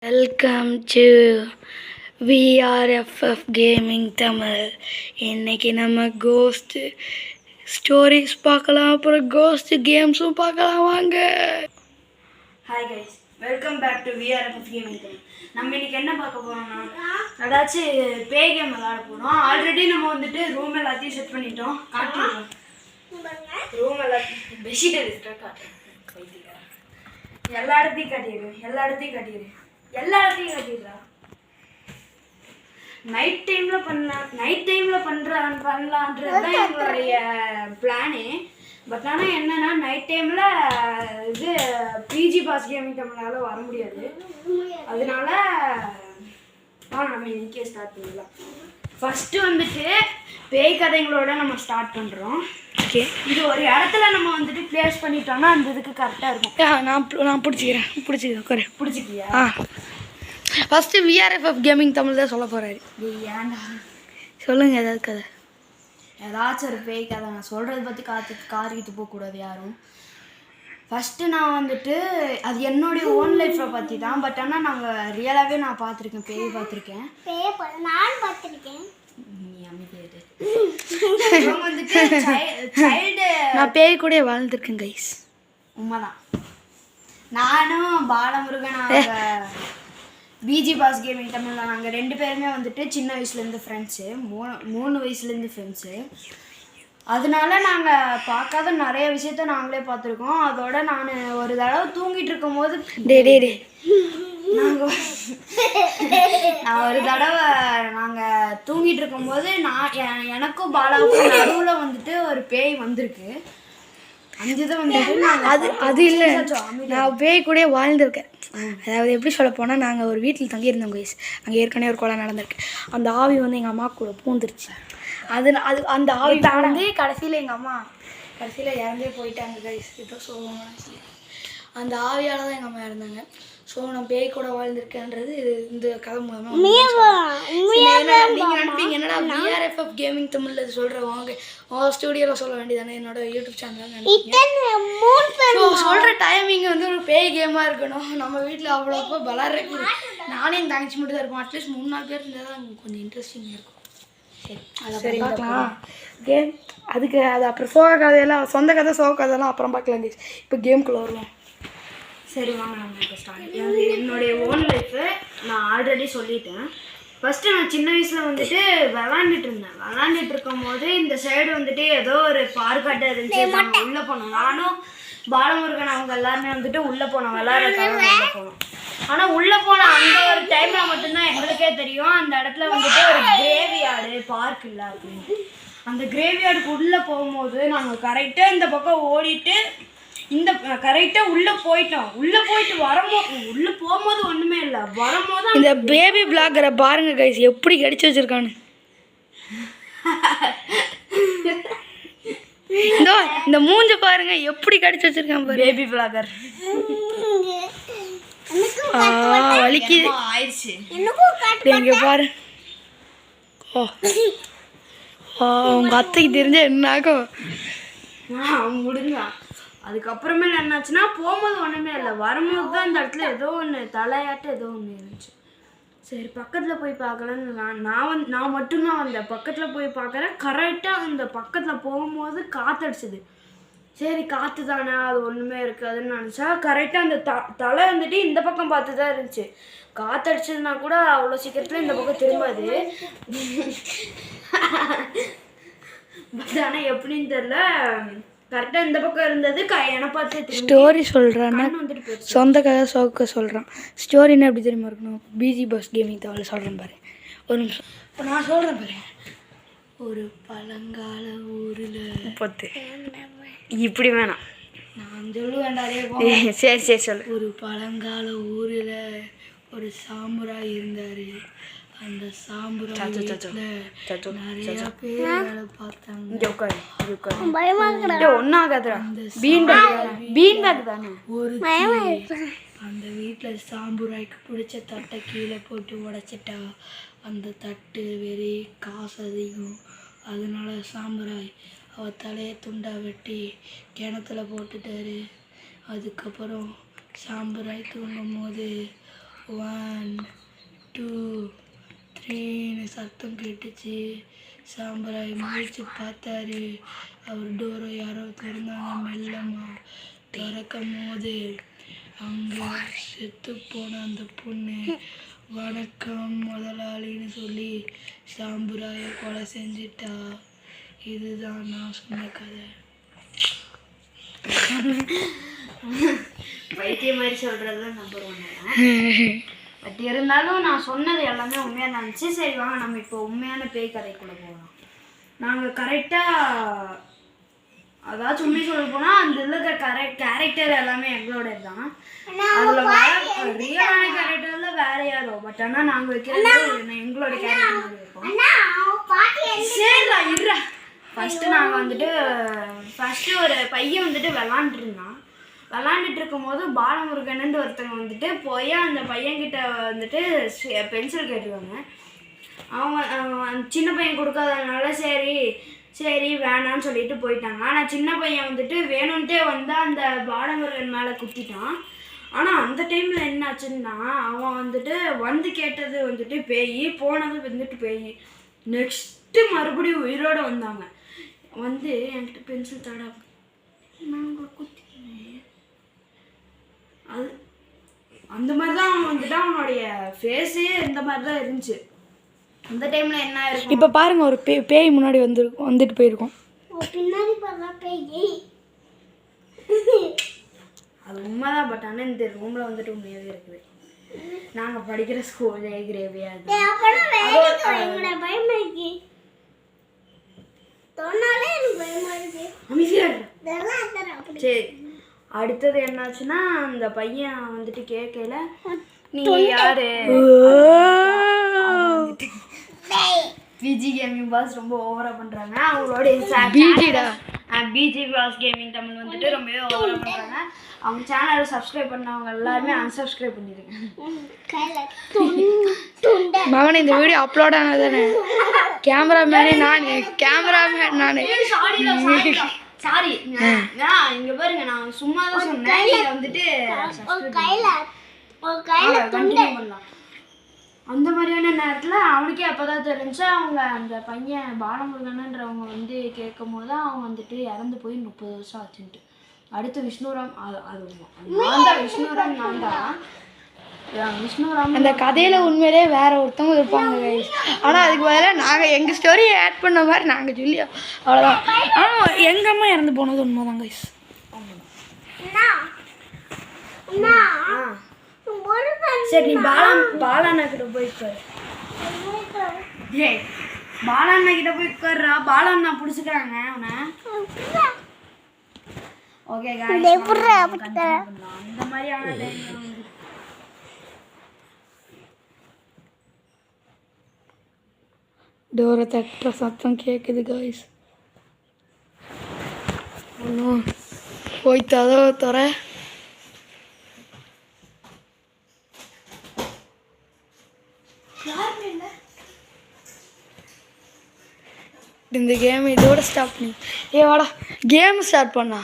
Welcome to VRFF gaming Tamil. இன்றைக்கி நம்ம cost stories பார்க்கலாம், அப்புறம் கோஸ்ட் கேம்ஸும் பார்க்கலாம். வாங்க. Hi guys, welcome back to VRFF gaming Tamil. நம்ம இன்றைக்கி என்ன பார்க்க போகிறோம்னா, ஏதாச்சும் பேய் கேம் விளாட போகிறோம். ஆல்ரெடி நம்ம வந்துட்டு ரூம் எல்லாத்தையும் செட் பண்ணிட்டோம். காட்டுறோம் ரூம் எல்லாத்தையும் பெட்ஷீட் எடுத்துகிட்டு காட்டுறேன். எல்லா இடத்தையும் காட்டிடுறா. நைட் டைமில் பண்ணலான்றது தான் எங்களுடைய பிளானு. பட் ஆனால் என்னென்னா, நைட் டைமில் இது பிஜி பாஸ் கேமிங் தமிழால் வர முடியாது. அதனால நம்ம இன்னைக்கே ஸ்டார்ட் பண்ணலாம். ஃபஸ்ட்டு வந்துட்டு பேய் கதைங்களோட நம்ம ஸ்டார்ட் பண்ணுறோம். ஓகே, இது ஒரு இடத்துல நம்ம வந்துட்டு பிளேஸ் பண்ணிட்டோம்னா அந்த இதுக்கு கரெக்டாக இருக்கும். நான் பிடிச்சிக்கிறேன். பிடிச்சிக்கியா? ஃபஸ்ட்டு VRFF கேமிங் தமிழ் தான் சொல்ல போகிறாரு. ஏன்டா சொல்லுங்கள் ஏதாவது கதை. ஏதாச்சும் ஒரு பேய் கதை. நான் சொல்கிறத பற்றி காரிக்கிட்டு போகக்கூடாது யாரும். ஃபஸ்ட்டு நான் வந்துட்டு அது என்னுடைய ஓன் லைஃப்பை பற்றி தான். பட் ஆனால் நாங்கள் ரியலாகவே நான் பார்த்துருக்கேன், பேய் பார்த்துருக்கேன். நான் பார்த்துருக்கேன். நீ அமைதியாயிட்டு. வந்துட்டு சைல்டு நான் பேய் கூட வாழ்ந்துருக்கேன் கைஸ். உண்மைதான். நானும் பாலமுருகன் பிஜி பாஸ் கேமிங் தமிழில் நாங்கள் 2 பேருமே வந்துட்டு சின்ன வயசுலேருந்து ஃப்ரெண்ட்ஸு. 3 வயசுலேருந்து ஃப்ரெண்ட்ஸு. அதனால நாங்கள் பார்க்காத நிறைய விஷயத்த நாங்களே பார்த்துருக்கோம். அதோட நான் ஒரு தடவை தூங்கிட்டு இருக்கும் போது நான் ஒரு தடவை நாங்கள் தூங்கிட்டு இருக்கும்போது எனக்கும் பாலாவுக்கும் நடுவில் வந்துட்டு ஒரு பேய் வந்திருக்கு. அது இல்லை, நான் பேய் கூட வாழ்ந்துருக்கேன். அதாவது எப்படி சொல்ல போனால், நாங்கள் ஒரு வீட்டில் தங்கியிருந்தோம் கைஸ். அங்கே ஏற்கனவே ஒரு கொலை நடந்திருக்கு. அந்த ஆவி வந்து எங்கள் அம்மா கூட பூந்துருச்சு. அந்த ஆவி வந்து கடைசியில் எங்கள் அம்மா இறந்தே போயிட்டாங்க கைஸ். இப்போ சொல்லணும், அந்த ஆவியால் தான் எங்கள் அம்மா இறந்தாங்க. ஸோ நான் பேய் கூட வாழ்ந்திருக்கேன்றது இந்த கதை மூலமாக நீங்கள் நினைப்பீங்க, என்னடா VRFF கேமிங் தமிழில் சொல்கிறவங்க உங்கள் ஸ்டூடியோவில் சொல்ல வேண்டியதானே, என்னோட யூடியூப் சேனல் சொல்கிற டைமிங் வந்து ஒரு பேய் கேமாக இருக்கணும். நம்ம வீட்டில் அவ்வளோப்போ விளாட்றதுக்கு நானே என் தங்கச்சி மட்டும் தான் இருக்கும். அட்லீஸ்ட் 3-4 பேர் இருந்தால் தான் கொஞ்சம் இன்ட்ரெஸ்டிங்காக இருக்கும். சரி பார்க்கலாம் கேம். அதுக்கு அது அப்புறம் சோக கதையெல்லாம், சொந்த கதை சோக கதையெல்லாம் அப்புறம் பார்க்கலாம் கைஸ். இப்போ கேமுக்குள்ளே வருவோம். சரி வாங்க நம்ம இப்போ ஸ்டார்ட். என்னுடைய ஓன் லைஃபு நான் ஆல்ரெடி சொல்லிட்டேன். ஃபஸ்ட்டு நான் சின்ன வயசில் வந்துட்டு விளாண்டுட்டு இருக்கும் போது இந்த சைடு வந்துட்டு ஏதோ ஒரு பார்க்காட்டை இருந்துச்சு. நாங்கள் உள்ளே போனோம். நானும் பாலமுருகன் அவங்க எல்லாருமே வந்துட்டு உள்ளே போனோம், விளாட்றதுக்காக உள்ளே போனோம். ஆனால் உள்ளே போன அந்த ஒரு டைமில் மட்டும்தான் எங்களுக்கே தெரியும் அந்த இடத்துல வந்துட்டு ஒரு கிரேவியார்டு பார்க் இல்லை அப்படின்னு. அந்த கிரேவியார்டுக்கு உள்ளே போகும்போது நாங்கள் கரெக்டாக இந்த பக்கம் ஓடிட்டு இந்த கரெக்டாக உள்ளே போயிட்டோம். உள்ளே போகும்போது ஒன்றுமே இல்லை. வரும்போது இந்த பேபி பிளாகரை பாருங்க கைஸ், எப்படி கடிச்சு வச்சிருக்கான்னு. இந்த மூஞ்ச பாருங்க, எப்படி கடிச்சு வச்சிருக்கான் பாரு. பேபி பிளாகர் வலிக்குது ஆயிடுச்சு. எங்க பாரு. உங்க அத்தைக்கு தெரிஞ்சா என்ன ஆகும்? முடிஞ்சா அதுக்கப்புறமேல என்னாச்சுன்னா, போகும்போது ஒன்றுமே இல்லை. வரும்போது தான் இந்த இடத்துல ஏதோ ஒன்று தலையாட்டம் ஏதோ ஒன்று இருந்துச்சு. சரி பக்கத்தில் போய் பார்க்கலான்னு நான் மட்டும்தான் வந்தேன். பக்கத்தில் போய் பார்க்குறேன். கரெக்டாக அந்த பக்கத்தில் போகும்போது காற்றடிச்சிது. சரி காற்று தானே, அது ஒன்றுமே இருக்காதுன்னு நினச்சா, கரெக்டாக அந்த தலை வந்துட்டு இந்த பக்கம் பார்த்து தான் இருந்துச்சு. காற்றடிச்சதுன்னா கூட அவ்வளோ சீக்கிரத்தில் இந்த பக்கம் திரும்பாது. பட் ஆனால் எப்படின்னு தெரில, கரெக்டாக இந்த பக்கம் இருந்தது. என்னை பார்த்து ஸ்டோரி சொல்கிறான்னா சொந்த கதை சோக்க சொல்கிறான். ஸ்டோரின்னு எப்படி தெரியுமா இருக்கணும்? பிஜி பாஸ் கேமிங் தமிழ் சொல்கிறேன் பாரு. ஒரு நிமிஷம், இப்போ நான் சொல்கிறேன் பாரு. ஒரு பழங்கால ஊரில் இப்படி வேணாம், நான் சொல்லுவேன்டாரே. சரி சொல்லு. ஒரு பழங்கால ஊரில் ஒரு சாமுராய் இருந்தார். அந்த சாம்புராய் நிறைய பேர் வேலை பார்த்தாங்க. அந்த வீட்டில் சாம்புராய்க்கு பிடிச்ச தட்டை கீழே போட்டு உடைச்சிட்டா. அந்த தட்டு வெறி காசு அதிகம். அதனால சாம்புராய் அவள் தலையை துண்டா வெட்டி கிணத்துல போட்டுட்டாரு. அதுக்கப்புறம் சாம்புராய் தூங்கும் போது 1 2 3ன்னு சத்தம் கேட்டுச்சு. சாம்பராய் முழிச்சு பார்த்தாரு. அவர் டோரை யாரோ திறந்தாங்க. மெல்லமா திறக்கும் போது அங்கே செத்து போன அந்த பொண்ணு வணக்கம் முதலாளின்னு சொல்லி சாம்பராயை கொலை செஞ்சிட்டா. இதுதான் நான் சொன்ன கதை. வைத்திய மாதிரி சொல்கிறது தான் நம்பர் 1. பட் இருந்தாலும் நான் சொன்னது எல்லாமே உண்மையாக இருந்துச்சு. சரி வாங்க நம்ம இப்போ உண்மையான பேய் கதைக்குள்ளே போகலாம். நாங்கள் கரெக்டாக அதாச்சும் உண்மை சொல்ல போனால் அந்த இதில் கேரக்டர் எல்லாமே எங்களோட தான். அதில் வேற ரியலான கேரக்டரில் வேற யாரோ. பட் ஆனால் நாங்கள் வைக்கிறது எங்களோட கேரக்டர் மாதிரி இருக்கும். சரிடா இருடா. ஃபஸ்ட்டு நாங்கள் வந்துட்டு ஒரு பையன் வந்துட்டு விளாண்டுட்டு இருக்கும்போது பாலமுருகன் ஒருத்தவங்க வந்துட்டு போய் அந்த பையன்கிட்ட வந்துட்டு பென்சில் கேட்டுருவாங்க. அவன் சின்ன பையன் கொடுக்காதனால சரி வேணான்னு சொல்லிட்டு போயிட்டாங்க. ஆனால் சின்ன பையன் வந்துட்டு வேணும்ன்ட்டே வந்து அந்த பாலமுருகன் மேலே குத்திட்டான். ஆனால் அந்த டைமில் என்னாச்சுன்னா அவன் வந்துட்டு வந்து கேட்டது வந்துட்டு பேய், போனது வந்துட்டு பேய். நெக்ஸ்ட்டு மறுபடியும் உயிரோடு வந்தாங்க. வந்து என்கிட்ட பென்சில் தடா நான் உங்களை குத்தினேன். அது அந்த மாதிரி தான் அவன் வந்துட்டு அவனுடைய ஃபேஸே இந்த மாதிரி தான் இருந்துச்சு. அந்த டைமில் என்ன இருக்கும் இப்போ பாருங்க, ஒரு பேய் முன்னாடி வந்துட்டு போயிருக்கோம். பின்னாடி பார்த்தா பேய். அது உண்மைதான். பட் ஆனால் இந்த ரூமில் வந்துட்டு உண்மையாகவே இருக்குது. நாங்கள் படிக்கிற ஸ்கூல் கிரேவியா சரி. அடுத்தது என்னாச்சுன்னா அந்த பையன் வந்துட்டு கேட்கல நீ யாரு பிஜி கேமிங் பாஸ் ரொம்ப ஓவரா பண்றாங்க. அவங்களுடைய பிஜி பாஸ் கேமிங் தமிழ் வந்துட்டு ரொம்பவே ஓவரா பண்றாங்க. அவங்க சேனலை சப்ஸ்கிரைப் பண்ணவங்க எல்லாருமே அன்சப்ஸ்கிரைப் பண்ணிருக்கேன். மகனே இந்த வீடியோ அப்லோட் ஆனதானே? கேமராமேன் நானு. சாரி இங்க பாருங்க, நான் சும்மா தான் சொன்னேன். நீங்க வந்துட்டு கண்டினியூ பண்ணலாம். அந்த மாதிரியான நேரத்தில் அவனுக்கே அப்போதான் தெரிஞ்சு அவங்க அந்த பையன் பாலமுருகன்றவங்க வந்து கேட்கும் போது தான் அவன் வந்துட்டு இறந்து போய் 30 வருஷம் ஆச்சுன்ட்டு. அடுத்து விஷ்ணுராம், விஷ்ணுராம் அந்த கதையில உண்மையிலே வேற ஒருத்தவங்க இருப்பாங்க கைஸ். ஆனால் அதுக்கு பதிலாக நாங்கள் எங்கள் ஸ்டோரியை ஆட் பண்ண மாதிரி நாங்கள் சொல்லி அவ்வளோதான். ஆனால் எங்கள் அம்மா இறந்து போனது உண்மைதான் கைஸ். சரி நீ பாலாண்ணா கிட்ட போய்க்காரு. பாலாண்ணா கிட்ட போய் உட்கார்றா. பாலாண்ணா பிடிச்சிக்கிறாங்க அவனை. ஓகே அந்த மாதிரியான டைம் டோரை தட்டுற சத்தம் கேட்குது கைஸ். ஒன்றும் போய் கதவை தர. இந்த கேம் இதோட ஸ்டாப் பண்ணி வாடா கேம் ஸ்டார்ட் பண்ணா.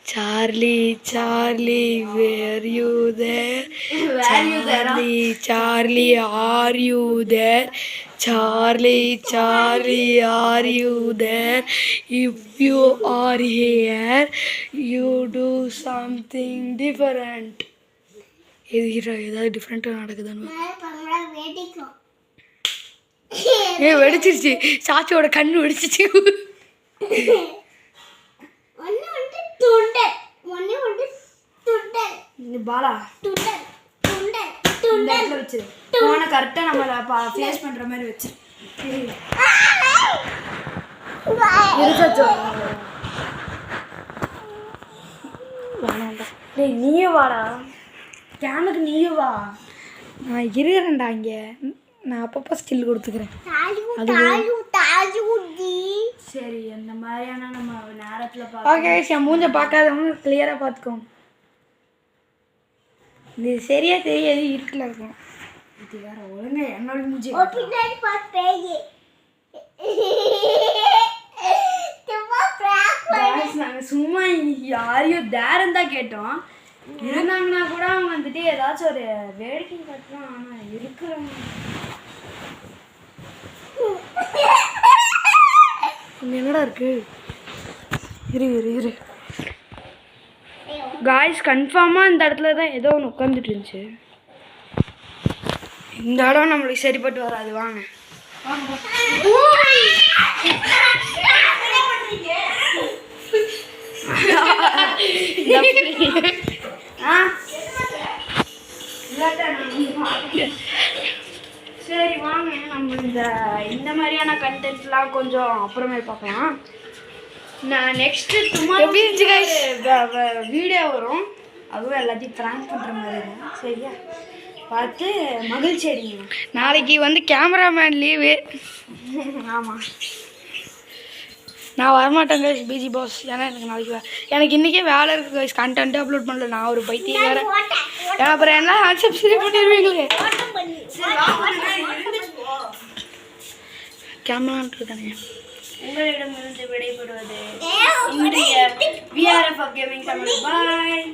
Charlie where you there? Charlie are you there? Charlie, are you there? If you are here, you do something different. ஏதாவது டிஃப்ரெண்ட்டாக நடக்குதுன்னு வெடிச்சிருச்சு. சாச்சியோட கண்ணு வெடிச்சிச்சு. பாலா வச்சு போன கரெக்டா நம்மள ஃபேஸ் பண்ற மாதிரி வச்சு நீயே வாடா. கேமுக்கு நீயே வா. நான் இருக்கிறேன்டா இங்கே. நான் அப்பப்போ ஸ்டில் கொடுத்துக்கிறேன். சரி அந்த மாதிரியான நம்ம நேரத்தில் ஓகே என் மூஞ்ச பார்க்காதவங்க கிளியராக பார்த்துக்கோங்க. இது சரியா தெரியாது இருக்குல்ல இருக்கும். இது வேற ஒழுங்க என்னோட மூஞ்சி பின்னாடி பார்த்து நாங்கள் சும்மா யாரையும் தேரம் தான் கேட்டோம். இருந்தாங்கன்னா கூட அவங்க வந்துட்டு ஏதாச்சும் ஒரு வேடிக்கை காட்டலாம். ஆனால் இருக்கிறவங்க என்னடா இருக்கு? இரு காய்ஸ் கன்ஃபார்மாக இந்த இடத்துல தான் ஏதோ ஒன்று உட்காந்துட்டு இருந்துச்சு. இந்த இடம் நம்மளுக்கு சரிப்பட்டு வராது. வாங்க சரி வாங்க நம்ம இந்த மாதிரியான கண்டென்ட்லாம் கொஞ்சம் அப்புறமே பார்க்கலாம். நான் நெக்ஸ்ட்டு எப்படி இருந்துச்சு guys? வீடியோ வரும், அதுவும் எல்லாத்தையும் ப்ராங்க் பண்ணுற மாதிரி இருக்கும். சரியா பார்த்து மகிழ்ச்சி அடிங்க. நாளைக்கு வந்து கேமராமேன் லீவு. ஆமாம் நான் வரமாட்டேன் கைஸ், பிஜி பாஸ். ஏன்னா எனக்கு இன்றைக்கே வேலை இருக்குது கைஸ். கண்டென்ட்டு அப்லோட் பண்ணல. நான் ஒரு பைத்தியம் வேறு. ஏன்னா அப்புறம் என்ன சப்ஸ்கிரைப் பண்ணிடுவீங்களே. கேமரா தானே. உங்களிடமிருந்து விடைபெறுவது இன்றைய VRF of Gaming Tamil. Bye.